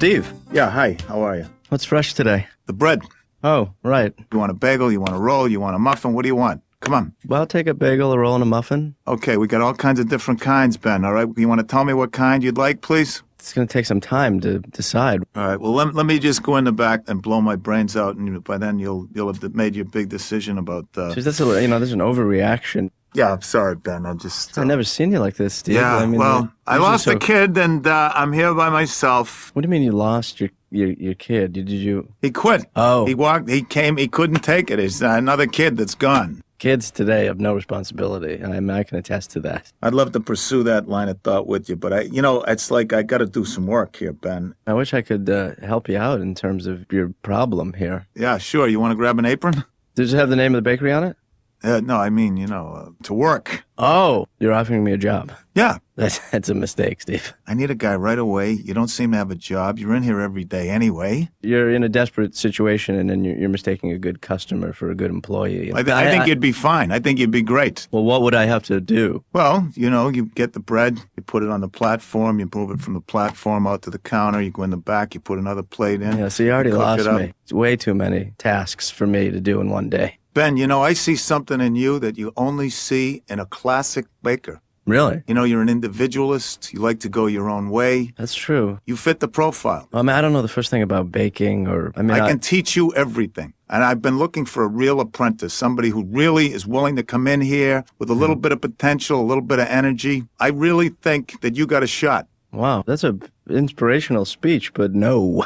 Steve, Yeah, hi. How are you? what's fresh today? The bread. Oh, right. You want a bagel? You want a roll? You want a muffin? What do you want? Come on. Well, I'll take a bagel, a roll, and a muffin. Okay, we got all kinds of different kinds, Ben, all right? You want to tell me what kind you'd like, please? It's going to take some time to decide. All right, well, let me just go in the back and blow my brains out, and by then you'll have made your big decision about... Jeez, that's there's an overreaction. Yeah, I'm sorry, Ben. I've never seen you like this, Steve. Yeah, I mean, I lost a kid, and I'm here by myself. What do you mean you lost your kid? Did you... He quit. Oh. He came, he couldn't take it. It's another kid that's gone. Kids today have no responsibility, and I can attest to that. I'd love to pursue that line of thought with you, but it's like I got to do some work here, Ben. I wish I could help you out in terms of your problem here. Yeah, sure. You want to grab an apron? Does it have the name of the bakery on it? No, I mean, to work. Oh, you're offering me a job. Yeah. That's a mistake, Steve. I need a guy right away. You don't seem to have a job. You're in here every day anyway. You're in a desperate situation, and then you're mistaking a good customer for a good employee. I think you'd be fine. I think you'd be great. Well, what would I have to do? Well, you get the bread, you put it on the platform, you move it from the platform out to the counter, you go in the back, you put another plate in. Yeah, so you already cook lost it up. me. It's way too many tasks for me to do in one day. Ben, I see something in you that you only see in a classic baker. Really? You're an individualist. You like to go your own way. That's true. You fit the profile. I don't know the first thing about baking I can teach you everything. And I've been looking for a real apprentice, somebody who really is willing to come in here with a little bit of potential, a little bit of energy. I really think that you got a shot. Wow, that's a inspirational speech, but no.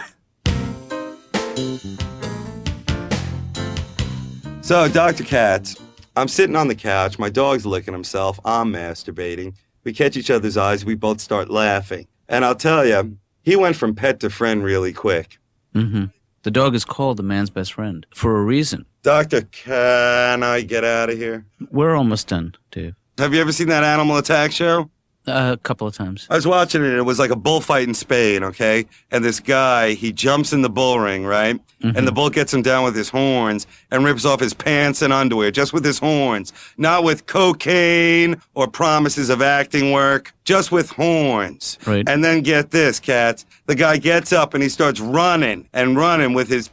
So, Dr. Katz, I'm sitting on the couch, my dog's licking himself, I'm masturbating. We catch each other's eyes, we both start laughing. And I'll tell you, he went from pet to friend really quick. Mm-hmm. The dog is called the man's best friend, for a reason. Doctor, can I get out of here? We're almost done, Dave. Have you ever seen that Animal Attack show? A couple of times. I was watching it, it was like a bullfight in Spain, okay? And this guy, he jumps in the bull ring, right? Mm-hmm. And the bull gets him down with his horns and rips off his pants and underwear, just with his horns. Not with cocaine or promises of acting work, just with horns. Right. And then get this, Katz. The guy gets up and he starts running with his,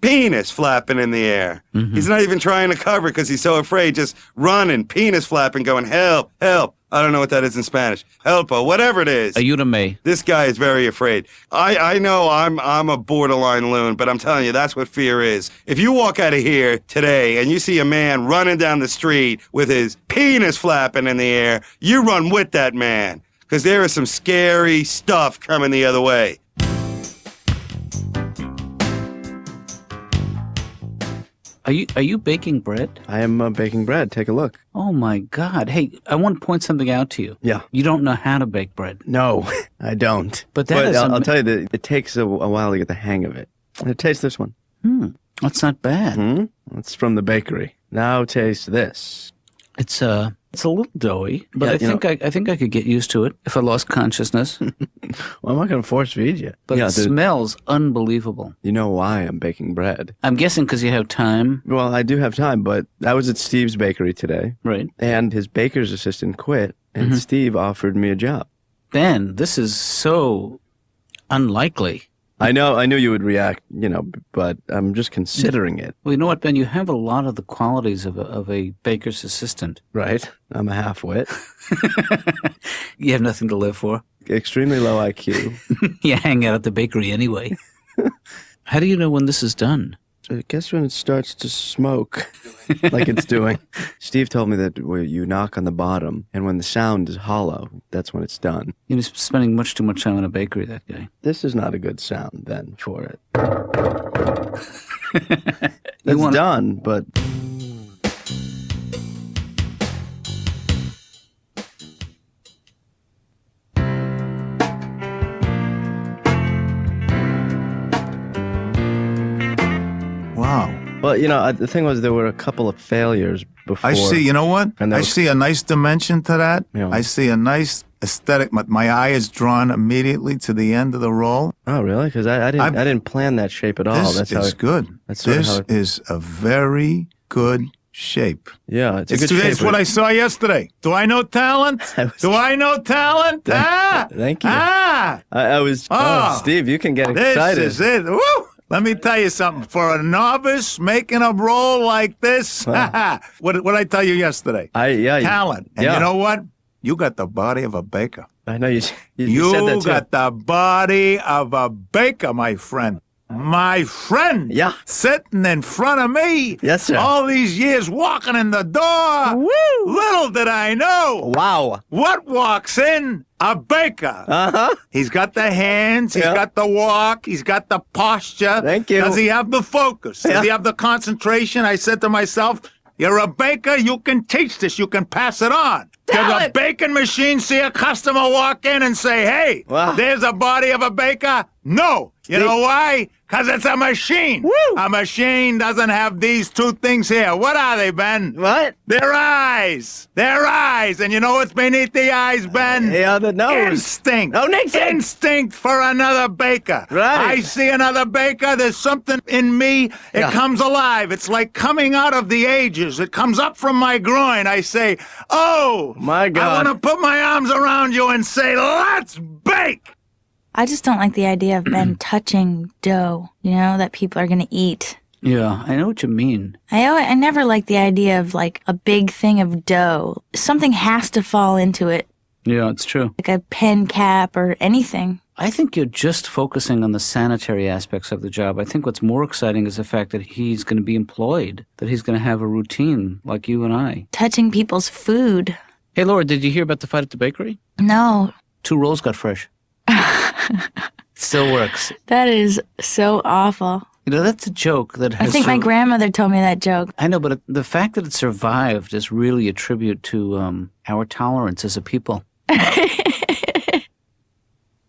penis flapping in the air. Mm-hmm. He's not even trying to cover it because he's so afraid, just running, penis flapping, going, help, help. I don't know what that is in Spanish. Helpa, whatever it is. Ayúdame. This guy is very afraid. I know I'm a borderline loon, but I'm telling you, that's what fear is. If you walk out of here today and you see a man running down the street with his penis flapping in the air, you run with that man, because there is some scary stuff coming the other way. Are you baking bread? I am baking bread. Take a look. Oh, my God. Hey, I want to point something out to you. Yeah. You don't know how to bake bread. No, I don't. But I'll tell you that it takes a while to get the hang of it. Taste this one. That's not bad. It's from the bakery. Now taste this. It's a little doughy, but I think I could get used to it if I lost consciousness. Well, I'm not going to force feed you. But it smells unbelievable. You know why I'm baking bread? I'm guessing because you have time. Well, I do have time, but I was at Steve's bakery today. Right. And his baker's assistant quit, and Steve offered me a job. Ben, this is so unlikely. I knew you would react, but I'm just considering it. Well, you know what, Ben? You have a lot of the qualities of a baker's assistant. Right. I'm a half-wit. You have nothing to live for. Extremely low IQ. You hang out at the bakery anyway. How do you know when this is done? I guess when it starts to smoke, like it's doing. Steve told me that you knock on the bottom, and when the sound is hollow, that's when it's done. You're spending much too much time in a bakery, that guy. This is not a good sound, then, for it. It's done, but... Wow. Well, the thing was there were a couple of failures before. I see, you know what? I see a nice dimension to that. Yeah. I see a nice aesthetic. My eye is drawn immediately to the end of the roll. Oh, really? Because I didn't plan that shape at all. This is good. This is a very good shape. Yeah, it's a good It's shape. what I saw yesterday. Do I know talent? Do I know talent? Thank you. I was. Oh, Steve, you can get excited. This is it. Woo! Let me tell you something. For a novice making a role like this, what I tell you yesterday? Talent. And you know what? You got the body of a baker. I know you said that You too. got the body of a baker, my friend. My friend. Yeah. Sitting in front of me. Yes, sir. All these years walking in the door. Woo! Little did I know. Wow. What walks in? A baker. Uh-huh. He's got the hands. He's got the walk. He's got the posture. Thank you. Does he have the focus? Does he have the concentration? I said to myself, you're a baker. You can teach this. You can pass it on. Does a baking machine see a customer walk in and say, hey, there's a body of a baker? No. You know why? Because it's a machine. Woo. A machine doesn't have these two things here. What are they, Ben? What? Their eyes. Their eyes. And you know what's beneath the eyes, Ben? Yeah, the nose. Instinct. Oh, instinct. Instinct for another baker. Right. I see another baker. There's something in me. It comes alive. It's like coming out of the ages. It comes up from my groin. I say, oh, my God. I want to put my arms around you and say, let's bake. I just don't like the idea of Ben touching dough, that people are going to eat. Yeah, I know what you mean. I never liked the idea of like a big thing of dough. Something has to fall into it, Yeah, it's true. like a pen cap or anything. I think you're just focusing on the sanitary aspects of the job. I think what's more exciting is the fact that he's going to be employed, that he's going to have a routine like you and I. Touching people's food. Hey, Laura, did you hear about the fight at the bakery? No. 2 rolls got fresh. Still works. That is so awful. That's a joke that has... I think my grandmother told me that joke. I know, but the fact that it survived is really a tribute to our tolerance as a people.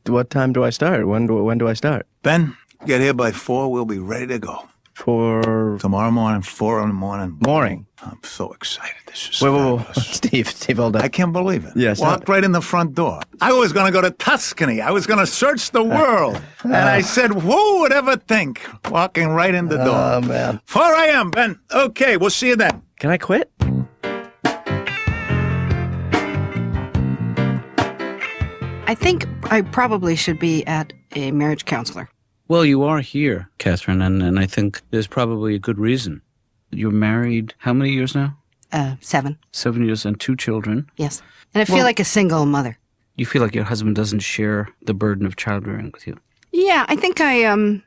What time do I start? When do I start? Ben, get here by 4. We'll be ready to go. For Tomorrow morning, 4 in the morning. morning. I'm so excited. This is Wait, fabulous. Steve, hold on. I can't believe it. Yes. Walked right in the front door. I was going to go to Tuscany. I was going to search the world. And I said, who would ever think? Walking right in the door. Oh, man. 4 a.m., Ben. Okay, we'll see you then. Can I quit? I think I probably should be at a marriage counselor. Well, you are here, Catherine, and I think there's probably a good reason. You're married how many years now? 7. 7 years and 2 children. Yes. And I feel like a single mother. You feel like your husband doesn't share the burden of childrearing with you. Yeah, I think I'm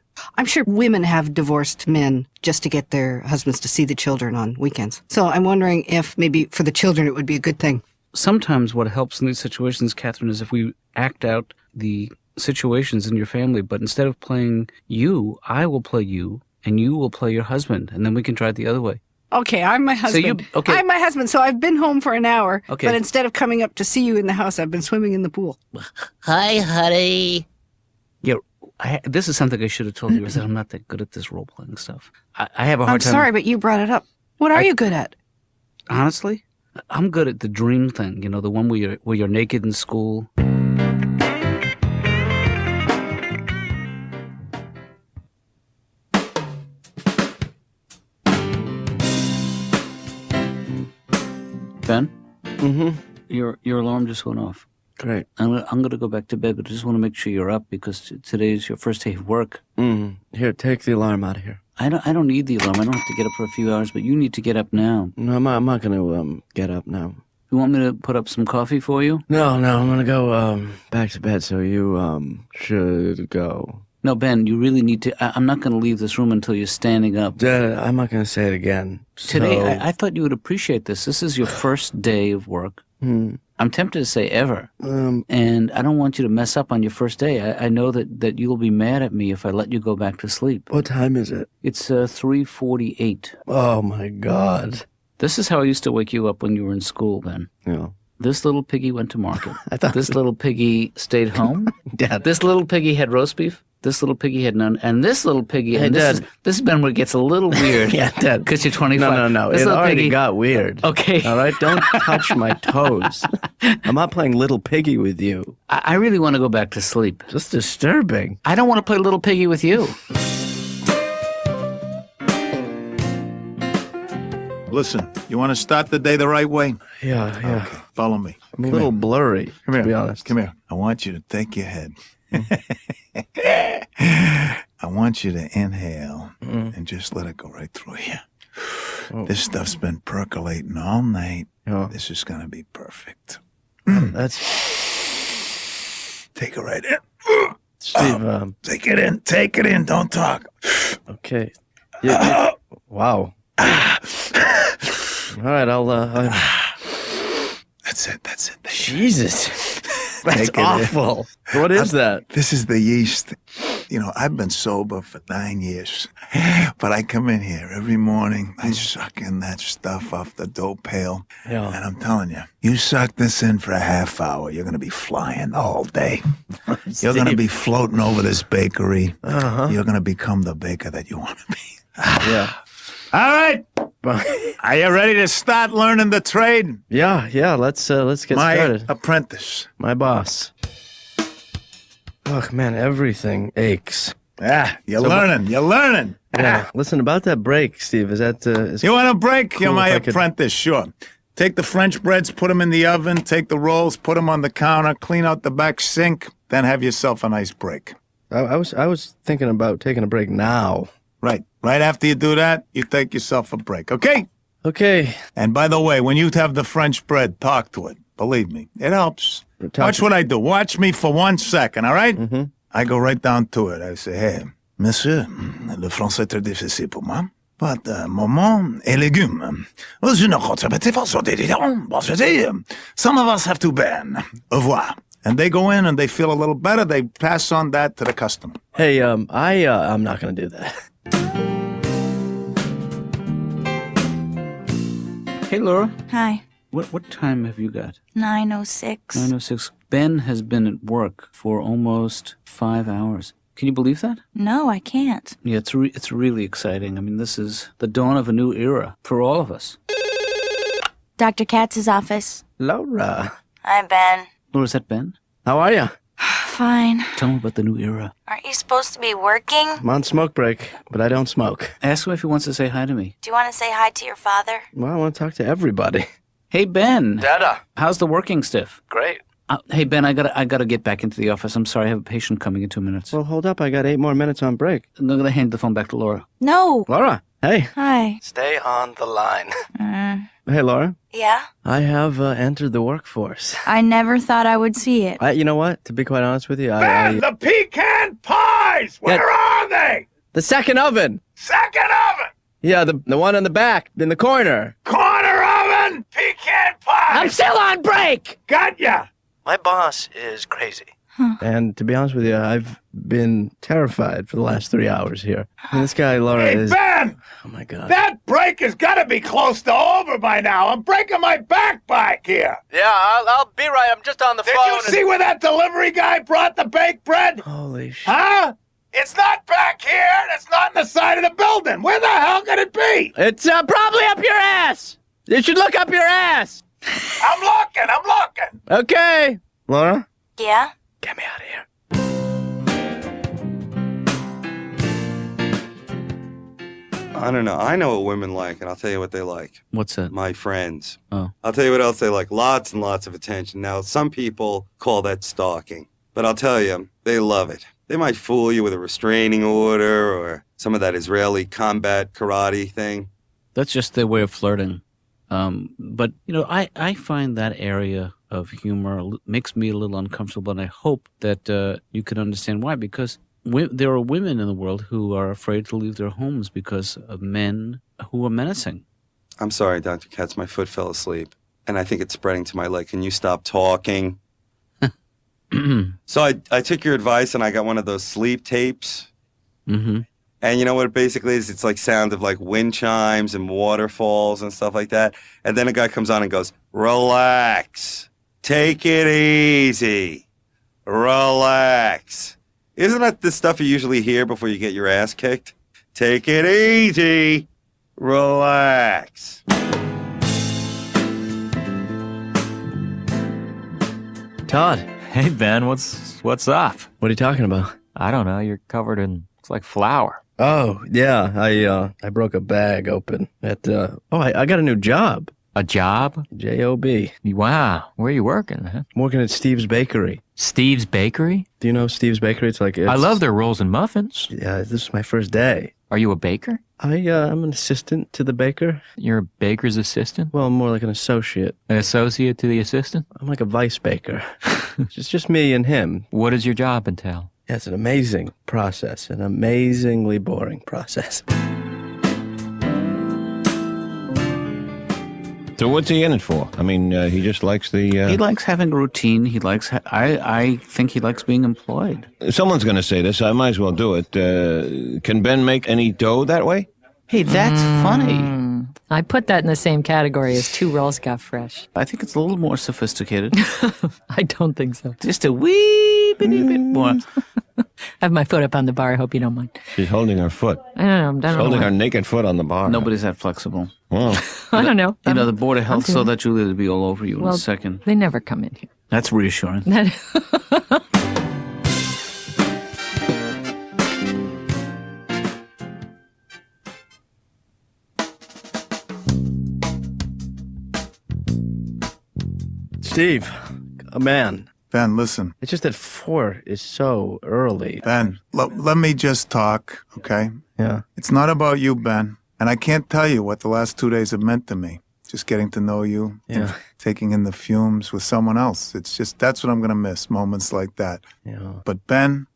sure women have divorced men just to get their husbands to see the children on weekends. So I'm wondering if maybe for the children it would be a good thing. Sometimes what helps in these situations, Catherine, is if we act out the situations in your family, but instead of playing you, I will play you, and you will play your husband, and then we can try it the other way. Okay, I'm my husband. I'm my husband, so I've been home for an hour. Okay. But instead of coming up to see you in the house, I've been swimming in the pool. Hi, honey. Yeah, this is something I should have told you, is that I'm not that good at this role-playing stuff. I have a hard I'm time... sorry, but you brought it up. What are you good at? Honestly, I'm good at the dream thing, the one where you're naked in school. Ben? Mm-hmm. Your alarm just went off. Great. I'm going to go back to bed, but I just want to make sure you're up because today is your first day of work. Here, take the alarm out of here. I don't need the alarm. I don't have to get up for a few hours, but you need to get up now. No, I'm not going to get up now. You want me to put up some coffee for you? No, I'm going to go back to bed, so you should go. No, Ben, you really need to. I'm not going to leave this room until you're standing up. I'm not going to say it again. Today, I thought you would appreciate this. This is your first day of work. I'm tempted to say ever. And I don't want you to mess up on your first day. I know that you'll be mad at me if I let you go back to sleep. What time is it? It's 3:48. Oh, my God. This is how I used to wake you up when you were in school, Ben. Yeah. This little piggy went to market. I thought this little piggy stayed home. Dad. This little piggy had roast beef. This little piggy had none. And this little piggy, Hey, and Dad. this has been where it gets a little weird. Yeah, Dad. Because you're 25. No. This It little already piggy, got weird. Okay. All right? Don't touch my toes. I'm not playing little piggy with you. I really want to go back to sleep. Just disturbing. I don't want to play little piggy with you. Listen, you want to start the day the right way? Yeah. Okay, follow me. I'm a little blurry, Come here. to be honest. Come here. I want you to take your head. I want you to inhale and just let it go right through you. Oh. This stuff's been percolating all night. Yeah. This is going to be perfect. That's Take it right in. Steve. Take it in. Take it in. Don't talk. Okay. Yeah. Wow. All right. That's it. That's it. Jesus. That's Take it in. awful. What is that? This is the yeast. You know, I've been sober for 9 years, but I come in here every morning. I suck in that stuff off the dough pail. Yeah. And I'm telling you, you suck this in for a half hour, you're going to be flying the whole day. You're going to be floating over this bakery. You're going to become the baker that you want to be. Yeah. All right. Are you ready to start learning the trade? Yeah. Let's get My started. apprentice. My boss. Oh man, everything aches. You're learning. You're learning. Yeah. Listen, about that break, Steve. Is that? You want a break? Cool You're my if I could- apprentice, sure. Take the French breads, put them in the oven, take the rolls, put them on the counter, clean out the back sink, then have yourself a nice break. I was thinking about taking a break now. Right. Right after you do that, you take yourself a break, okay? Okay. And by the way, when you have the French bread, talk to it. Believe me, it helps. Watch what I do. Watch me for 1 second, all right? Mm-hmm. I go right down to it. I say, hey, monsieur, le français est très difficile pour moi. But moment et légumes. Je ne crois pas que c'est différent. Bon, je dis, some of us have to ban. Au revoir. And they go in and they feel a little better. They pass on that to the customer. Hey, I'm not gonna do that. Hey, Laura. Hi. What time have you got? 9:06. 9:06. Ben has been at work for almost 5 hours. Can you believe that? No, I can't. Yeah, it's really exciting. I mean, this is the dawn of a new era for all of us. Dr. Katz's office. Laura, Hi, Ben. Laura, is that Ben? how are you? Fine. Tell me about the new era. Aren't you supposed to be working? I'm on smoke break, but I don't smoke. Ask him if he wants to say hi to me. Do you want to say hi to your father? Well, I want to talk to everybody. Hey, Ben. Dada. How's the working stiff? Great. Hey, Ben, I gotta get back into the office. I'm sorry, I have a patient coming in 2 minutes. Well, hold up. I got 8 more minutes on break. I'm gonna hand the phone back to Laura. No. Laura, hey. Hi. Stay on the line. Hey, Laura. Yeah? I have entered the workforce. I never thought I would see it. You know what? To be quite honest with you, The pecan pies! Where are they? the second oven. Second oven! Yeah, the one in the back, in the corner. Corner oven! Pecan pies! still on break. Got ya! My boss is crazy. And to be honest with you, I've been terrified for the last 3 hours here. And this guy, Laura, Hey, is... Ben! Oh, my God. That break has got to be close to over by now. I'm breaking my back here. Yeah, I'll be right. I'm just on the Did you see where that delivery guy brought the baked bread? Holy shit. Huh? It's not back here. and It's not in the side of the building. Where the hell could it be? It's probably up your ass. You should look up your ass. I'm looking. Okay. Laura? Yeah? Get me out of here. I don't know. I know what women like, and I'll tell you what they like. What's that? My friends. Oh. I'll tell you what else they like. Lots and lots of attention. Now, some people call that stalking, but I'll tell you, they love it. They might fool you with a restraining order or some of that Israeli combat karate thing. That's just their way of flirting. But, you know, I find that area of humor makes me a little uncomfortable, and I hope that you can understand why. Because there are women in the world who are afraid to leave their homes because of men who are menacing. I'm sorry, Dr. Katz, my foot fell asleep, and I think it's spreading to my leg. Can you stop talking? So I took your advice, and I got one of those sleep tapes. Mm-hmm. And you know what it basically is? It's like sound of like wind chimes and waterfalls and stuff like that. And then a guy comes on and goes, relax. Take it easy. Relax. Isn't that the stuff you usually hear before you get your ass kicked? Take it easy. Relax. Todd, Hey, Ben, what's up? what are you talking about? I don't know. You're covered in, looks like flour. Oh, yeah. I broke a bag open at, I broke a bag open at, I got a new job. A job? J-O-B. Wow. Where are you working? Huh? I'm working at Steve's Bakery. Steve's Bakery? Do you know Steve's Bakery? I love their rolls and muffins. Yeah, this is my first day. Are you a baker? I'm an assistant to the baker. You're a baker's assistant? Well, I'm more like an associate. An associate to the assistant? I'm like a vice baker. It's just me and him. What does your job entail? Yeah, it's an amazing process, an amazingly boring process. So what's he in it for? I mean, he just likes the... He likes having a routine. He likes... I think he likes being employed. Someone's going to say this. I might as well do it. Can Ben make any dough that way? Hey, that's funny. I put that in the same category as 2 rolls got fresh. I think it's a little more sophisticated. I don't think so. Just a wee bitty bit more. I have my foot up on the bar. I hope you don't mind. She's holding her foot. I don't know. She's holding her naked foot on the bar. Nobody's that flexible. Well, I don't know. You know, the Board of Health saw that Julia would be all over you in a second. They never come in here. That's reassuring. Steve, man. Ben, listen. It's just that 4 is so early. Ben, let me just talk, okay? Yeah. It's not about you, Ben. And I can't tell you what the last 2 days have meant to me. Just getting to know you. Yeah. Taking in the fumes with someone else. It's just, that's what I'm going to miss, moments like that. Yeah. But Ben,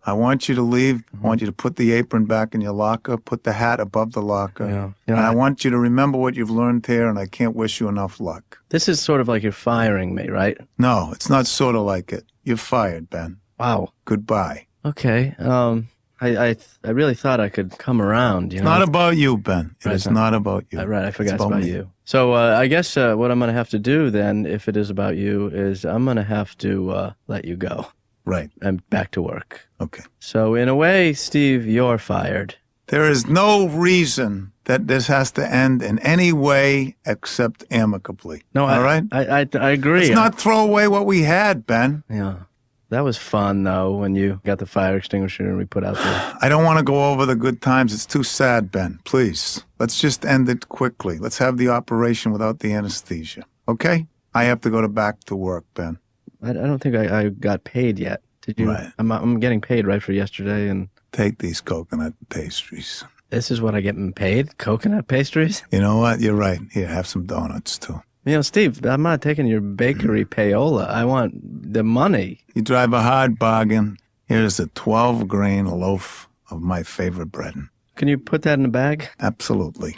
I want you to leave. I want you to put the apron back in your locker, put the hat above the locker. Yeah. And I want you to remember what you've learned here, and I can't wish you enough luck. This is sort of like you're firing me, right? No, it's not sort of like it. You're fired, Ben. Wow. Goodbye. Okay. I really thought I could come around, you know? It's not about you, Ben. It Right, is no. not about you. Right, I forgot it's about about me. you. So I guess what I'm going to have to do then, if it is about you, is I'm going to have to let you go. Right. And back to work. Okay. So in a way, Steve, you're fired. There is no reason that this has to end in any way except amicably. No, all right? I agree. Let's not throw away what we had, Ben. Yeah. That was fun, though, when you got the fire extinguisher and we put out the... I don't want to go over the good times. It's too sad, Ben. Please. Let's just end it quickly. Let's have the operation without the anesthesia. Okay? I have to go back to work, Ben. I don't think I got paid yet. Did you? Right. I'm getting paid right for yesterday, and Take these coconut pastries. this is what I get paid? Coconut pastries? You know what? You're right. Here, have some donuts, too. You know, Steve, I'm not taking your bakery payola. I want the money. You drive a hard bargain. Here's a 12-grain loaf of my favorite bread. Can you put that in a bag? Absolutely.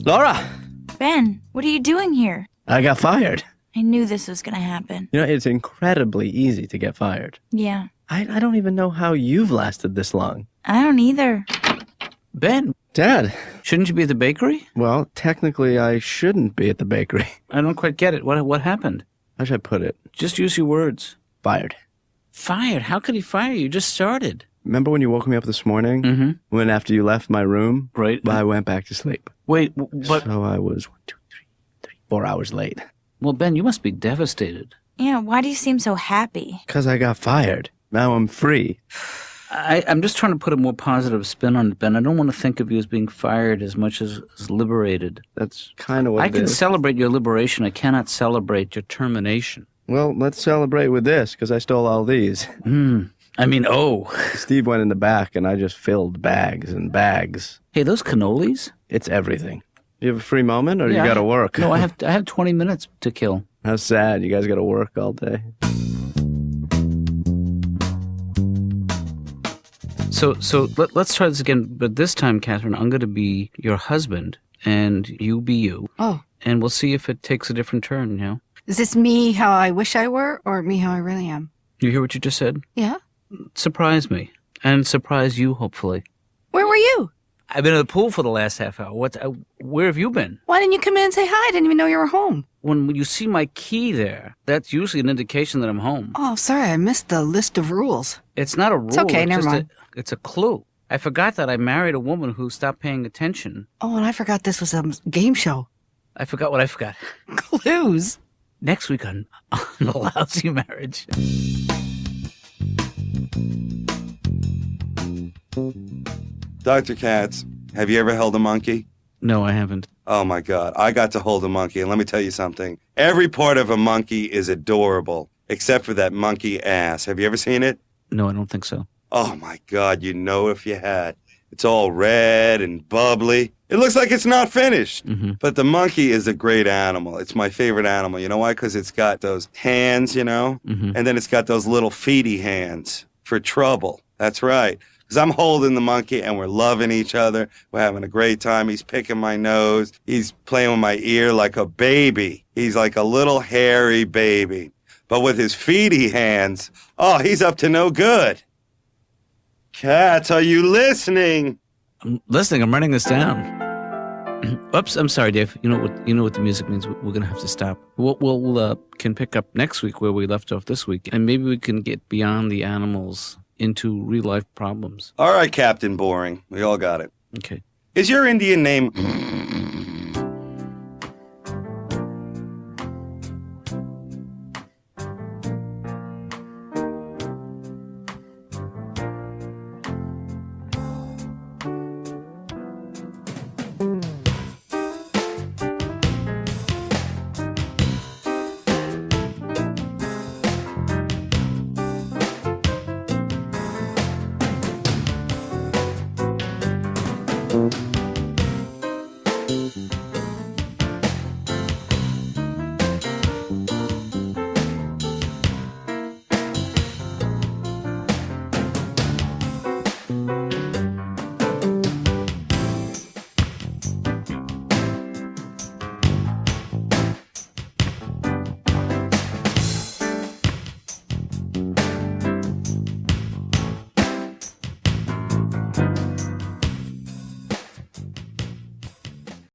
Laura! Ben, what are you doing here? I got fired. I knew this was going to happen. You know, it's incredibly easy to get fired. Yeah. I don't even know how you've lasted this long. I don't either. Ben, Dad! shouldn't you be at the bakery? Well, technically, I shouldn't be at the bakery. I don't quite get it. What happened? How should I put it? Just use your words. Fired. Fired? How could he fire you? You just started. Remember when you woke me up this morning? Mm-hmm. When after you left my room? Right. I went back to sleep. Wait, but... So I was 4 hours late. Well, Ben, you must be devastated. Yeah, why do you seem so happy? Because I got fired. Now I'm free. I'm just trying to put a more positive spin on it, Ben. I don't want to think of you as being fired as much as liberated. That's kind of what I it can is. celebrate your liberation. I cannot celebrate your termination. Well, let's celebrate with this, because I stole all these. Steve went in the back, and I just filled bags and bags. Hey, those cannolis? It's everything. You have a free moment, or Yeah, you got to work? No, I have 20 minutes to kill. How sad. You guys got to work all day. So let's try this again. But this time, Catherine, I'm going to be your husband, and you be you. Oh, And we'll see if it takes a different turn, you know? is this me how I wish I were or me how I really am? You hear what you just said? Yeah? Surprise me. And surprise you, hopefully. Where were you? I've been at the pool for the last half hour. Where have you been? Why didn't you come in and say hi? I didn't even know you were home. When you see my key there, that's usually an indication that I'm home. Oh, sorry, I missed the list of rules. It's not a rule. It's okay, never just mind. It's a clue. I forgot that I married a woman who stopped paying attention. Oh, and I forgot this was a game show. I forgot what I forgot. Clues. Next week on The Lousy Marriage. Dr. Katz, have you ever held a monkey? No, I haven't. Oh my God, I got to hold a monkey, and let me tell you something. Every part of a monkey is adorable, except for that monkey ass. Have you ever seen it? No, I don't think so. Oh my God, you know if you had. It's all red and bubbly. It looks like it's not finished. Mm-hmm. But the monkey is a great animal. It's my favorite animal. You know why? Because it's got those hands, you know? Mm-hmm. And then it's got those little feety hands for trouble. That's right. Because I'm holding the monkey and we're loving each other. We're having a great time. He's picking my nose. He's playing with my ear like a baby. He's like a little hairy baby. But with his feety hands, oh, he's up to no good. Katz, are you listening? I'm listening. I'm writing this down. Oops, I'm sorry, Dave. You know what the music means. We're gonna have to stop. We'll can pick up next week where we left off this week, and maybe we can get beyond the animals into real life problems. All right, Captain Boring. We all got it. Okay. Is your Indian name?